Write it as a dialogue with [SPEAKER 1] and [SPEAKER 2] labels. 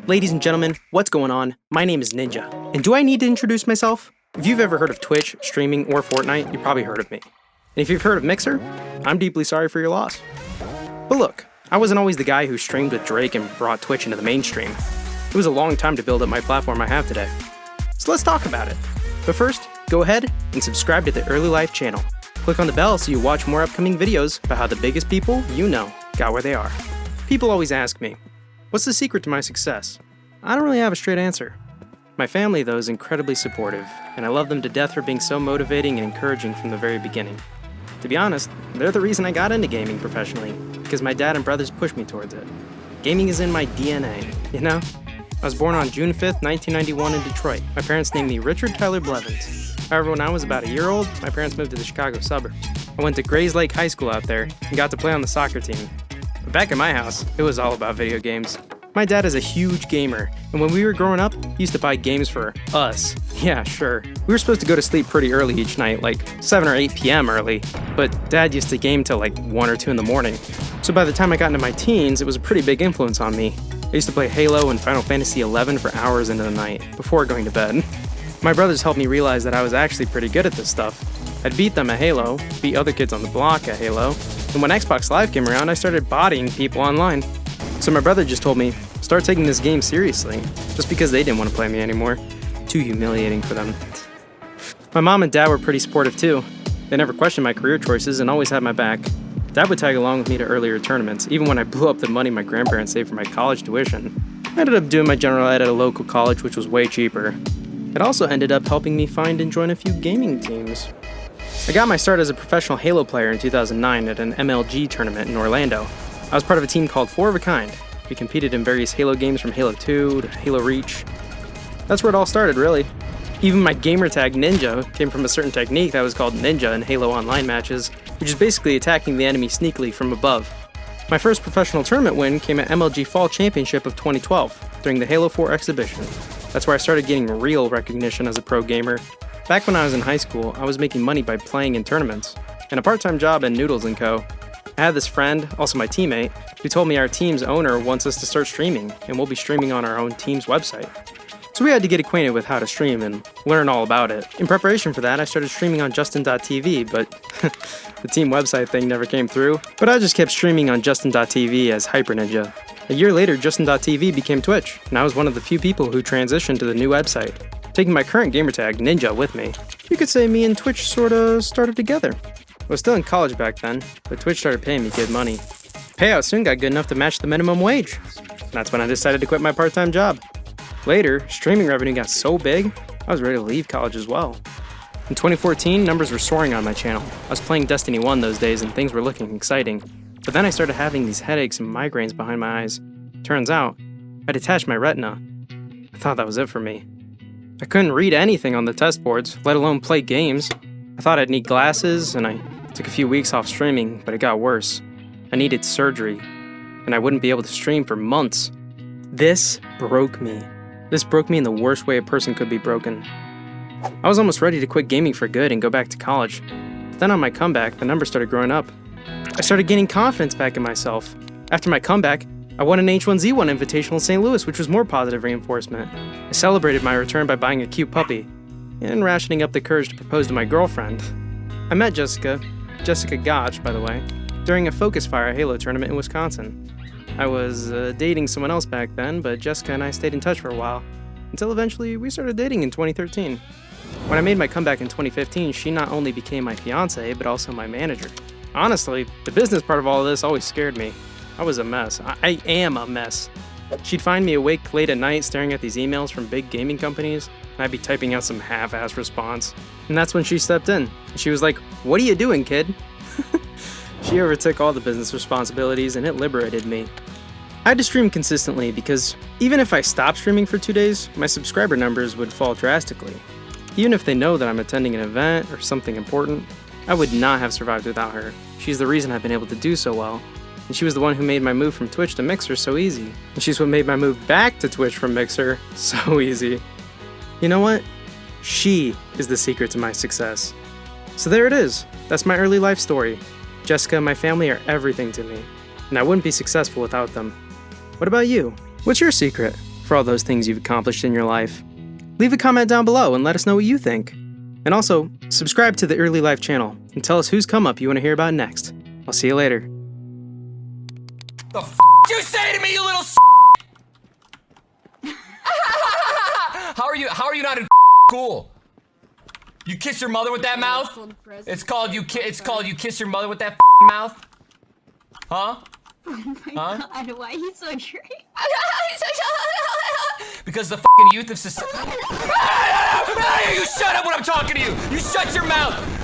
[SPEAKER 1] Ladies and gentlemen, what's going on? My name is Ninja, and do I need to introduce myself? If you've ever heard of Twitch, streaming, or Fortnite, you've probably heard of me. And if you've heard of Mixer, I'm deeply sorry for your loss. But look, I wasn't always the guy who streamed with Drake and brought Twitch into the mainstream. It was a long time to build up my platform I have today. So let's talk about it. But first, go ahead and subscribe to the Early Life channel. Click on the bell so you watch more upcoming videos about how the biggest people you know got where they are. People always ask me, what's the secret to my success? I don't really have a straight answer. My family, though, is incredibly supportive, and I love them to death for being so motivating and encouraging from the very beginning. To be honest, they're the reason I got into gaming professionally, because my dad and brothers pushed me towards it. Gaming is in my DNA, you know? I was born on June 5th, 1991 in Detroit. My parents named me Richard Tyler Blevins. However, when I was about a year old, my parents moved to the Chicago suburbs. I went to Grays Lake High School out there and got to play on the soccer team. But back at my house, it was all about video games. My dad is a huge gamer, and when we were growing up, he used to buy games for us. Yeah, sure. We were supposed to go to sleep pretty early each night, like 7 or 8 p.m. early, but Dad used to game till like 1 or 2 in the morning. So by the time I got into my teens, it was a pretty big influence on me. I used to play Halo and Final Fantasy XI for hours into the night, before going to bed. My brothers helped me realize that I was actually pretty good at this stuff. I'd beat them at Halo, beat other kids on the block at Halo, and when Xbox Live came around, I started bodying people online. So my brother just told me, start taking this game seriously, just because they didn't want to play me anymore. Too humiliating for them. My mom and dad were pretty supportive too. They never questioned my career choices and always had my back. Dad would tag along with me to earlier tournaments, even when I blew up the money my grandparents saved for my college tuition. I ended up doing my general ed at a local college, which was way cheaper. It also ended up helping me find and join a few gaming teams. I got my start as a professional Halo player in 2009 at an MLG tournament in Orlando. I was part of a team called Four of a Kind. We competed in various Halo games from Halo 2 to Halo Reach. That's where it all started, really. Even my gamer tag Ninja came from a certain technique that was called Ninja in Halo Online matches, which is basically attacking the enemy sneakily from above. My first professional tournament win came at MLG Fall Championship of 2012 during the Halo 4 exhibition. That's where I started getting real recognition as a pro gamer. Back when I was in high school, I was making money by playing in tournaments, and a part-time job at Noodles & Co. I had this friend, also my teammate, who told me our team's owner wants us to start streaming, and we'll be streaming on our own team's website. So we had to get acquainted with how to stream and learn all about it. In preparation for that, I started streaming on Justin.tv, but the team website thing never came through. But I just kept streaming on Justin.tv as Hyper Ninja. A year later, Justin.tv became Twitch, and I was one of the few people who transitioned to the new website, taking my current gamertag, Ninja, with me. You could say me and Twitch sorta started together. I was still in college back then, but Twitch started paying me good money. Payout soon got good enough to match the minimum wage. That's when I decided to quit my part-time job. Later, streaming revenue got so big, I was ready to leave college as well. In 2014, numbers were soaring on my channel. I was playing Destiny 1 those days and things were looking exciting. But then I started having these headaches and migraines behind my eyes. Turns out, I detached my retina. I thought that was it for me. I couldn't read anything on the test boards, let alone play games. I thought I'd need glasses, and I took a few weeks off streaming, but it got worse. I needed surgery, and I wouldn't be able to stream for months. This broke me. This broke me in the worst way a person could be broken. I was almost ready to quit gaming for good and go back to college. But then on my comeback, the numbers started growing up. I started gaining confidence back in myself. After my comeback, I won an H1Z1 Invitational in St. Louis, which was more positive reinforcement. I celebrated my return by buying a cute puppy, and rationing up the courage to propose to my girlfriend. I met Jessica Gotch, by the way, during a Focus Fire Halo tournament in Wisconsin. I was dating someone else back then, but Jessica and I stayed in touch for a while, until eventually we started dating in 2013. When I made my comeback in 2015, she not only became my fiancé, but also my manager. Honestly, the business part of all of this always scared me. I was a mess. I am a mess. She'd find me awake late at night staring at these emails from big gaming companies, and I'd be typing out some half-assed response. And that's when she stepped in. She was like, "What are you doing, kid?" She overtook all the business responsibilities, and it liberated me. I had to stream consistently because even if I stopped streaming for 2 days, my subscriber numbers would fall drastically. Even if they know that I'm attending an event or something important, I would not have survived without her. She's the reason I've been able to do so well. And she was the one who made my move from Twitch to Mixer so easy. And she's what made my move back to Twitch from Mixer so easy. You know what? She is the secret to my success. So there it is. That's my early life story. Jessica and my family are everything to me, and I wouldn't be successful without them. What about you? What's your secret? for all those things you've accomplished in your life. Leave a comment down below and let us know what you think. And also, subscribe to the Early Life channel and tell us whose come up you want to hear about next. I'll see you later.
[SPEAKER 2] The f you say to me, you little s***? How are you not in school? You kiss your mother with that mouth? It's called you kiss your mother with that mouth? Huh?
[SPEAKER 3] Oh my god, why are you so true?
[SPEAKER 2] Because the youth of society. You shut up when I'm talking to you! You shut your mouth!